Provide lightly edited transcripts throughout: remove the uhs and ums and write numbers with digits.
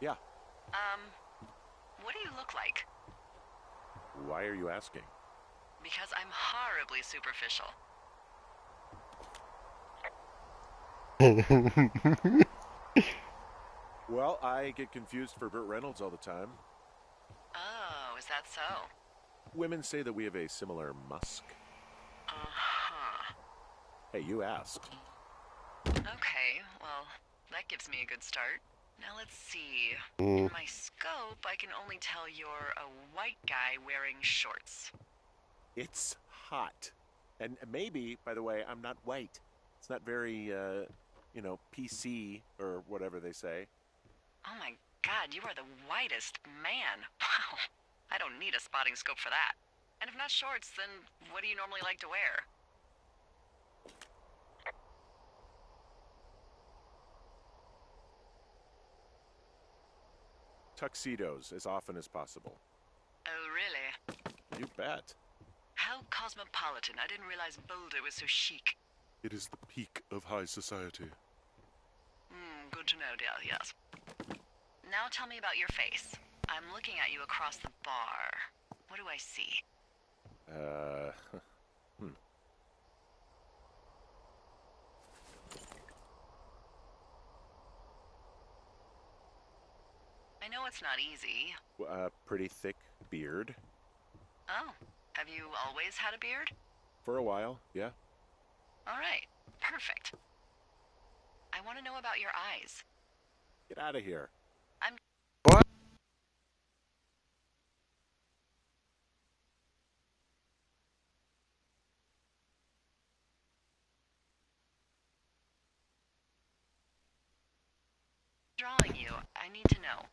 Yeah. Um, what do you look like? Why are you asking? Because I'm horribly superficial. Well, I get confused for Burt Reynolds all the time. Oh, is that so? Women say that we have a similar musk. Uh-huh. Hey, you asked. Okay, well, that gives me a good start. Now let's see. In Mm, my scope, I can only tell you're a white guy wearing shorts. It's hot. And maybe, by the way, I'm not white. It's not very, PC or whatever they say. Oh my god, you are the whitest man. Wow. I don't need a spotting scope for that. And if not shorts, then what do you normally like to wear? Tuxedos as often as possible. Oh, really? You bet. How cosmopolitan. I didn't realize Boulder was so chic. It is the peak of high society. Good to know, dear, yes. Now tell me about your face. I'm looking at you across the bar. What do I see? Uh, hmm. I know it's not easy. Pretty thick beard. Oh, have you always had a beard? For a while, yeah. All right, perfect. I want to know about your eyes. Get out of here. I'm what? drawing you. I need to know.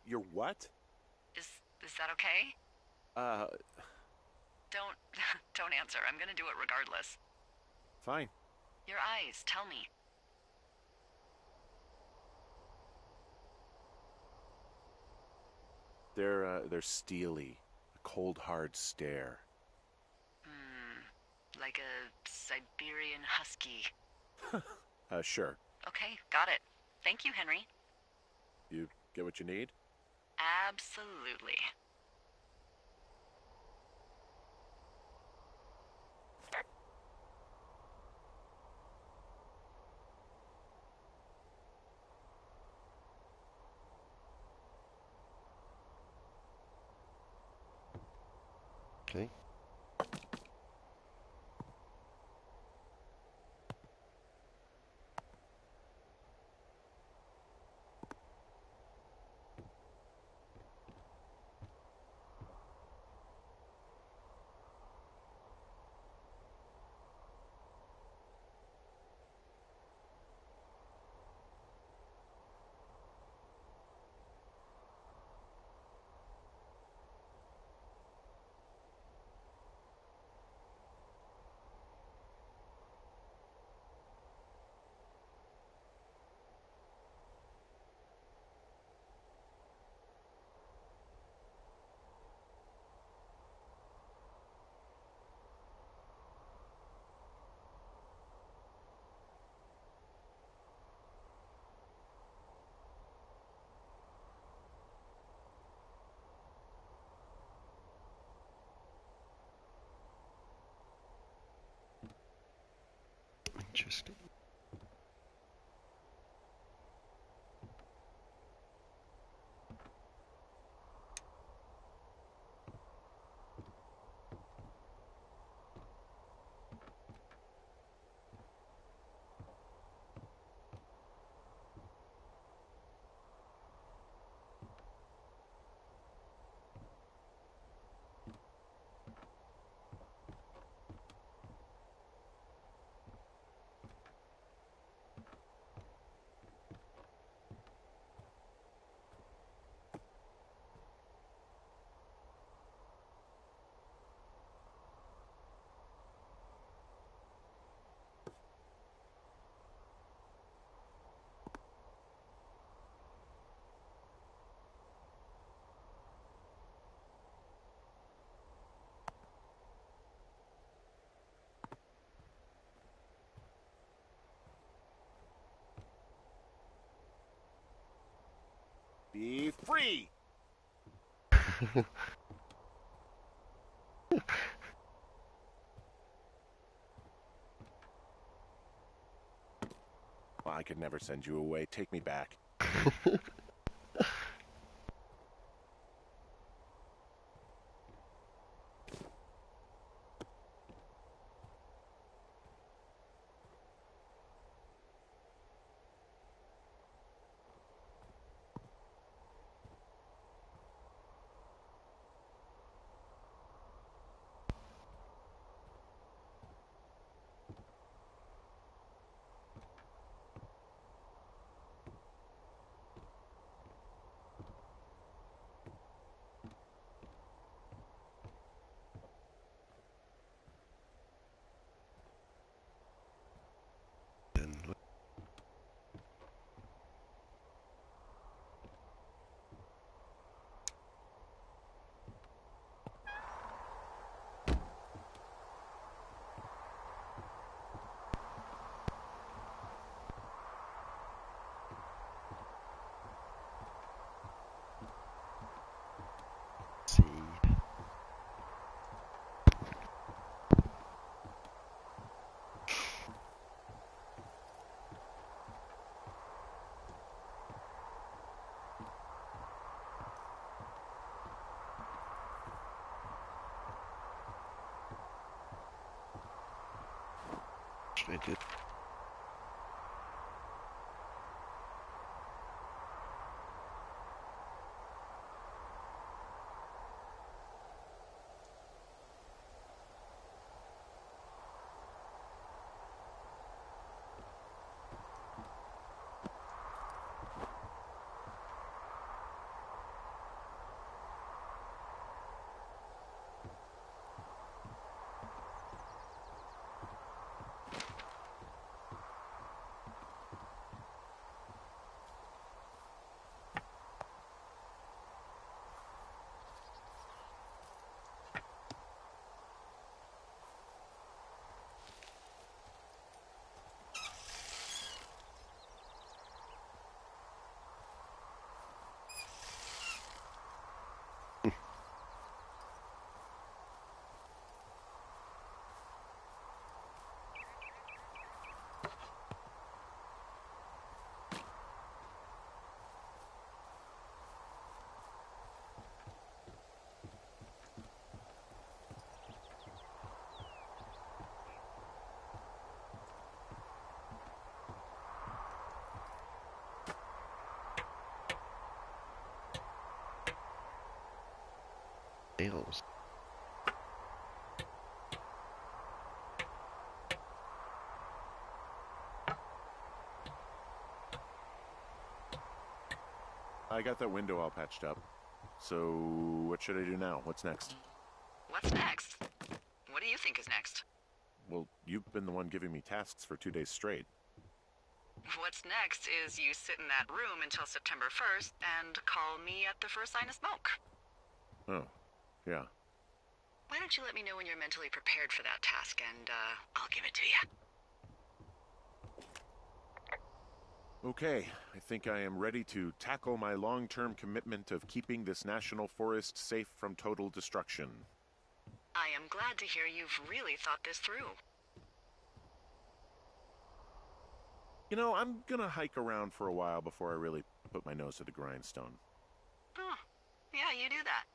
You're what? Is that okay? Uh, Don't don't answer. I'm gonna do it regardless. Fine. Your eyes, tell me. They're steely. A cold, hard stare. Like a Siberian husky. Sure. Okay, got it. Thank you, Henry. You get what you need? Absolutely. Okay. Interesting. Be free! Well, I could never send you away. Take me back. See. Should I do? Nails. I got that window all patched up. So, what should I do now? What's next? What's next? What do you think is next? Well, you've been the one giving me tasks for 2 days straight. What's next is you sit in that room until September 1st and call me at the first sign of smoke. Oh, yeah. Why don't you let me know when you're mentally prepared for that task, and I'll give it to you. Okay, I think I am ready to tackle my long-term commitment of keeping this national forest safe from total destruction. I am glad to hear you've really thought this through. You know, I'm gonna hike around for a while before I really put my nose to the grindstone. Oh, yeah, you do that.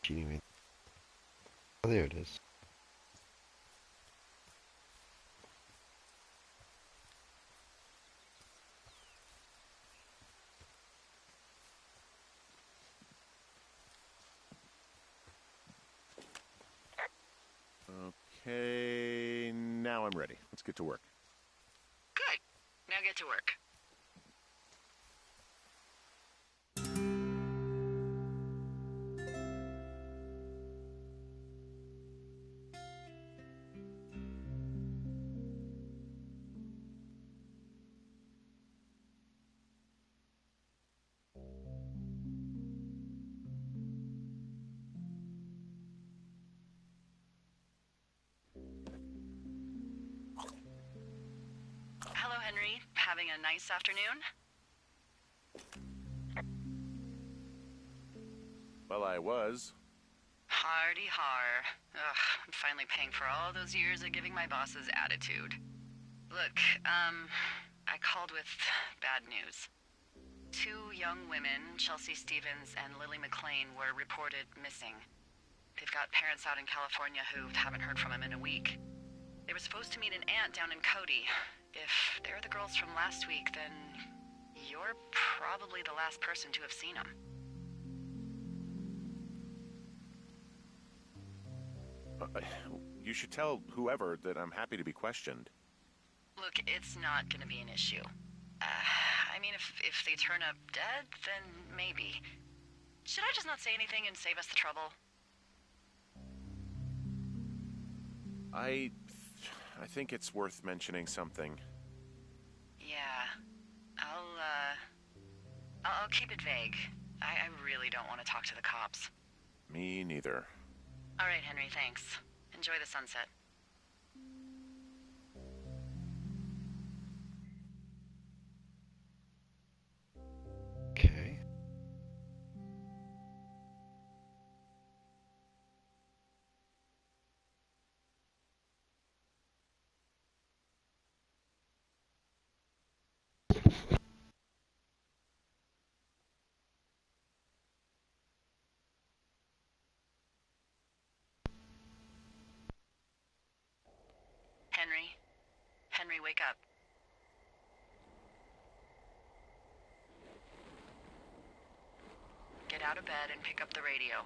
Anyway. Oh, there it is. Okay, now I'm ready. Let's get to work. Good. Now get to work. Hello, Henry. Having a nice afternoon? Well, I was. Hardy har. Ugh, I'm finally paying for all those years of giving my bosses attitude. Look, I called with bad news. 2 young women, Chelsea Stevens and Lily McLean, were reported missing. They've got parents out in California who haven't heard from them in a week. They were supposed to meet an aunt down in Cody. If they're the girls from last week, then you're probably the last person to have seen them. You should tell whoever that I'm happy to be questioned. Look, it's not gonna be an issue. I mean, if they turn up dead, then maybe. Should I just not say anything and save us the trouble? I think it's worth mentioning something. Yeah. I'll keep it vague. I really don't want to talk to the cops. Me neither. All right, Henry, thanks. Enjoy the sunset. Okay. Henry? Henry, wake up. Get out of bed and pick up the radio.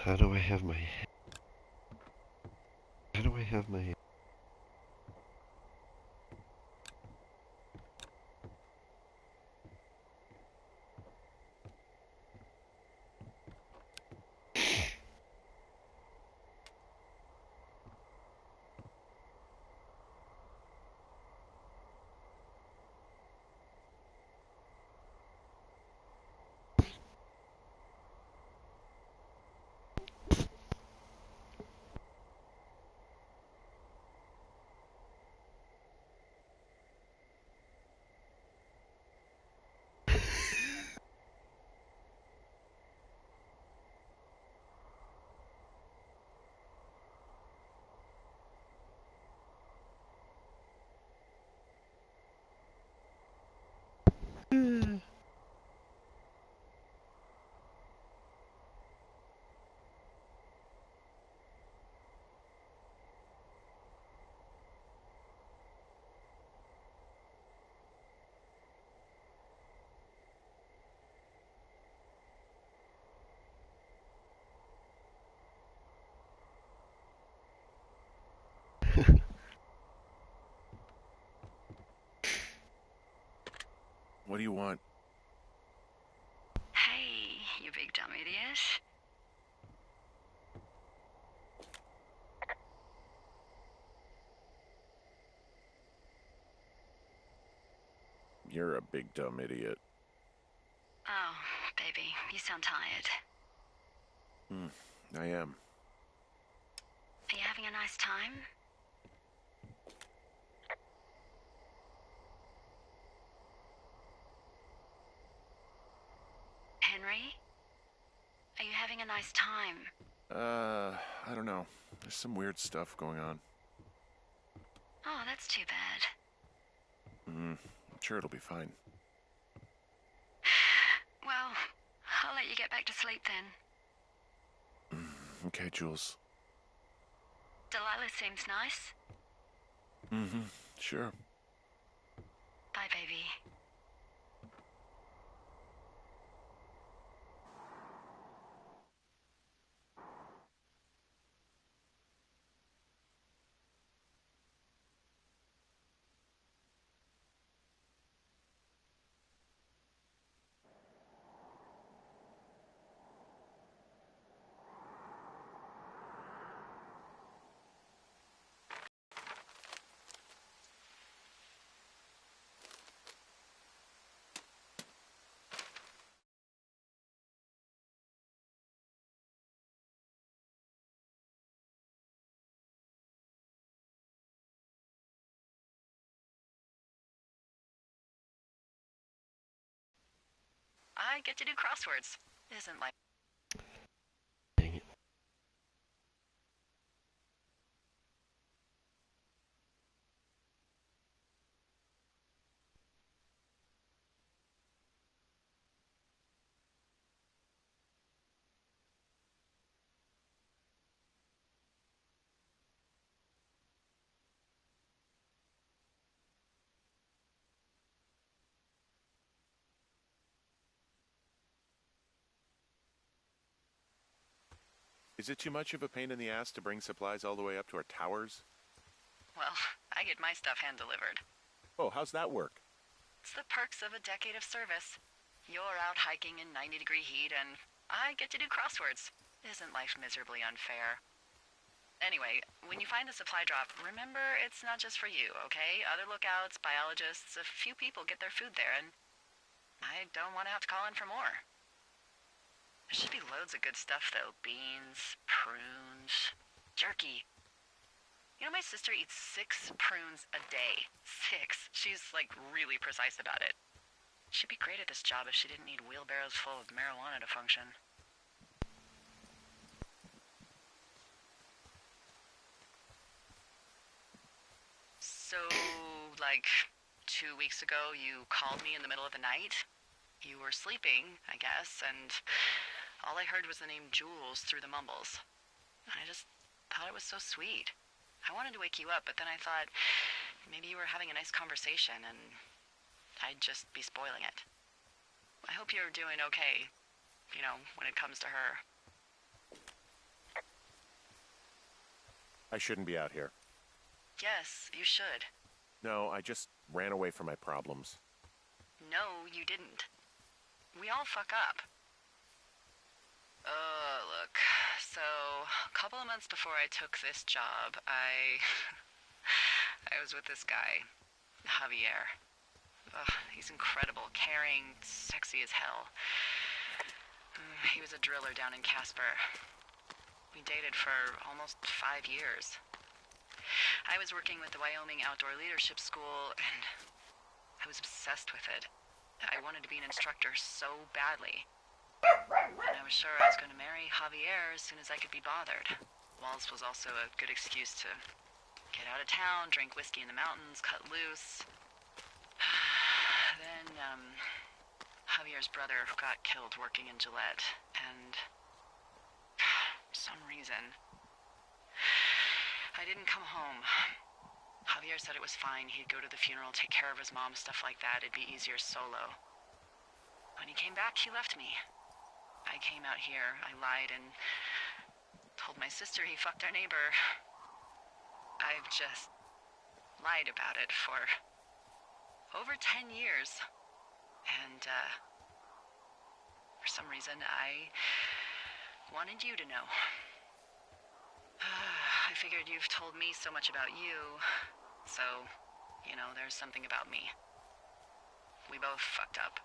How do I have my... How do I have my... What do you want? Hey, you big dumb idiot. You're a big dumb idiot. Oh, baby, you sound tired. I am. Are you having a nice time? Henry? Are you having a nice time? I don't know. There's some weird stuff going on. That's too bad. I'm sure it'll be fine. Well, I'll let you get back to sleep then. Okay, Jules. Delilah seems nice. Sure. Bye, baby. I get to do crosswords. Isn't like... Dang it. Is it too much of a pain in the ass to bring supplies all the way up to our towers? Well, I get my stuff hand-delivered. Oh, how's that work? It's the perks of a decade of service. You're out hiking in 90-degree heat, and I get to do crosswords. Isn't life miserably unfair? Anyway, when you find the supply drop, remember it's not just for you, okay? Other lookouts, biologists, a few people get their food there, and I don't want to have to call in for more. There should be loads of good stuff, though. Beans, prunes, jerky. You know, my sister eats 6 prunes a day. 6. She's, like, really precise about it. She'd be great at this job if she didn't need wheelbarrows full of marijuana to function. So, like, 2 weeks ago, you called me in the middle of the night? You were sleeping, I guess, and all I heard was the name Jules through the mumbles. I just thought it was so sweet. I wanted to wake you up, but then I thought maybe you were having a nice conversation and I'd just be spoiling it. I hope you're doing okay, you know, when it comes to her. I shouldn't be out here. Yes, you should. No, I just ran away from my problems. No, you didn't. We all fuck up. Look, so a couple of months before I took this job, I was with this guy, Javier. Ugh, he's incredible, caring, sexy as hell. He was a driller down in Casper. We dated for almost 5 years. I was working with the Wyoming Outdoor Leadership School, and I was obsessed with it. I wanted to be an instructor so badly. And I was sure I was going to marry Javier as soon as I could be bothered. Walls was also a good excuse to get out of town, drink whiskey in the mountains, cut loose. Then, Javier's brother got killed working in Gillette, and for some reason, I didn't come home. Javier said it was fine. He'd go to the funeral, take care of his mom, stuff like that. It'd be easier solo. When he came back, he left me. I came out here, I lied, and told my sister he fucked our neighbor. I've just lied about it for over 10 years. And, for some reason, I wanted you to know. I figured you've told me so much about you, so, you know, there's something about me. We both fucked up.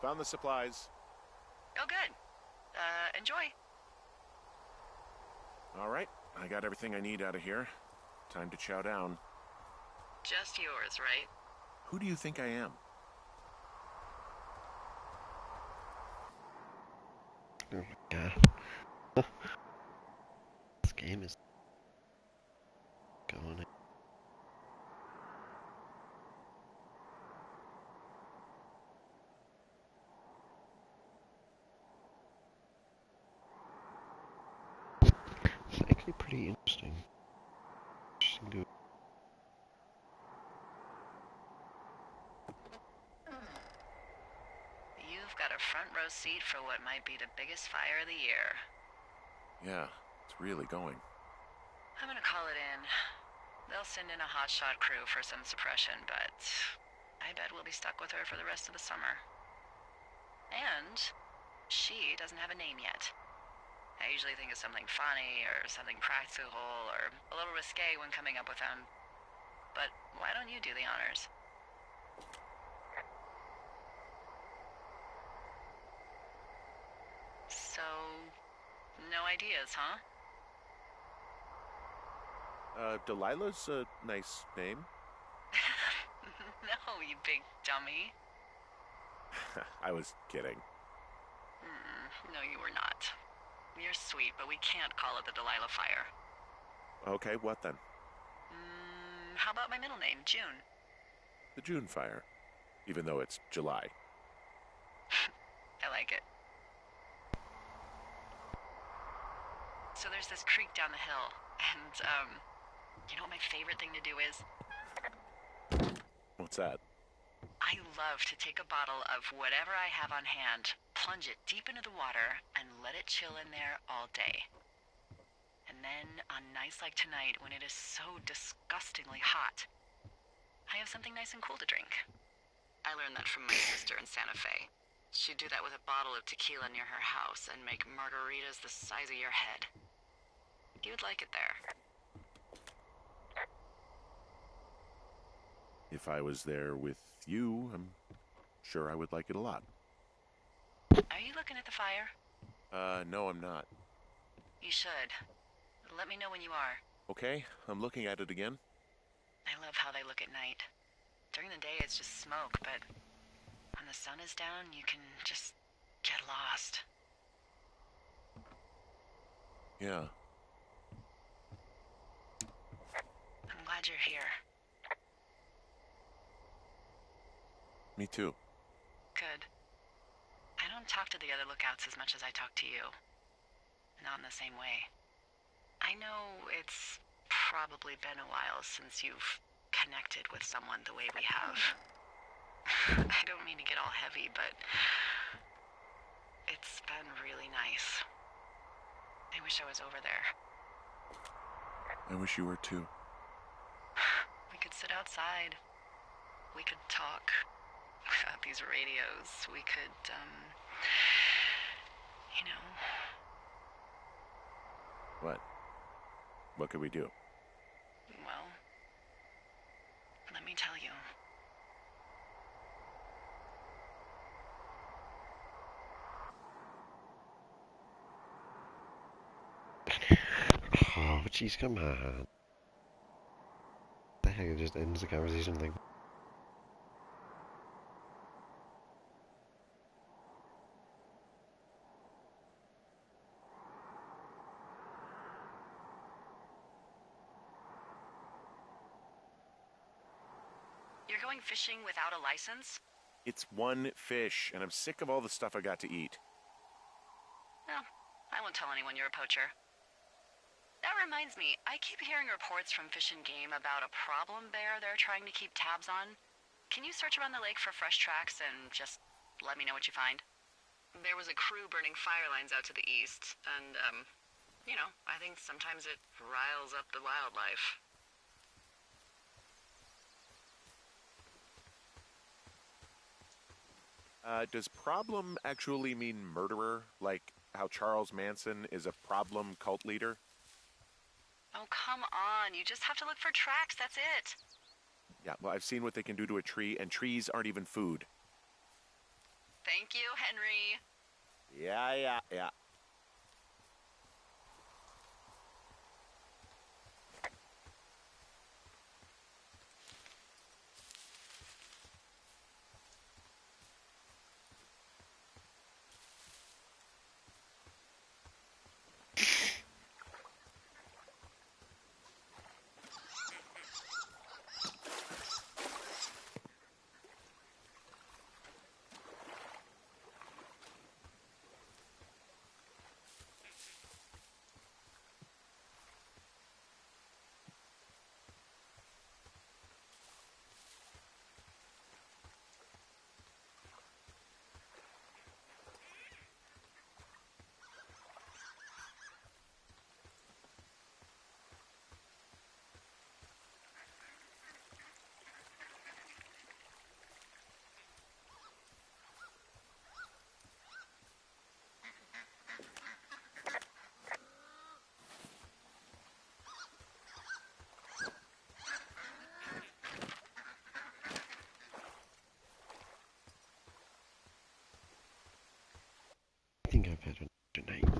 Found the supplies. Oh, good. Enjoy. All right, I got everything I need out of here. Time to chow down. Just yours, right? Who do you think I am? Oh my god. This game is going. It's actually pretty interesting. You've got a front row seat for what might be the biggest fire of the year. Yeah, it's really going. I'm gonna call it in. They'll send in a hotshot crew for some suppression, but I bet we'll be stuck with her for the rest of the summer. And she doesn't have a name yet. I usually think of something funny or something practical or a little risque when coming up with them. But why don't you do the honors? So, no ideas, huh? Delilah's a nice name. No, you big dummy. I was kidding. No, you were not. You're sweet, but we can't call it the Delilah Fire. Okay, what then? How about my middle name, June? The June Fire. Even though it's July. I like it. So there's this creek down the hill, and, you know what my favorite thing to do is? What's that? I love to take a bottle of whatever I have on hand, plunge it deep into the water, and let it chill in there all day. And then, on nights like tonight, when it is so disgustingly hot, I have something nice and cool to drink. I learned that from my sister in Santa Fe. She'd do that with a bottle of tequila near her house and make margaritas the size of your head. You'd like it there. If I was there with you, I'm sure I would like it a lot. Are you looking at the fire? No, I'm not. You should. Let me know when you are. Okay, I'm looking at it again. I love how they look at night. During the day, it's just smoke, but when the sun is down, you can just get lost. Yeah. I'm glad you're here. Me too. Good. I don't talk to the other lookouts as much as I talk to you. Not in the same way. I know it's probably been a while since you've connected with someone the way we have. I don't mean to get all heavy, but it's been really nice. I wish I was over there. I wish you were too. We could sit outside. We could talk about these radios. We could, you know. What? What could we do? Well, let me tell you. Oh, jeez, come on. The heck, it just ends the conversation like. You're going fishing without a license? It's one fish, and I'm sick of all the stuff I got to eat. Well, I won't tell anyone you're a poacher. That reminds me, I keep hearing reports from Fish and Game about a problem bear they're trying to keep tabs on. Can you search around the lake for fresh tracks and just let me know what you find? There was a crew burning fire lines out to the east, and, I think sometimes it riles up the wildlife. Does problem actually mean murderer? Like how Charles Manson is a problem cult leader? Oh, come on. You just have to look for tracks, that's it. Yeah, well, I've seen what they can do to a tree, and trees aren't even food. Thank you, Henry. Yeah, yeah, yeah. I think I've had enough tonight.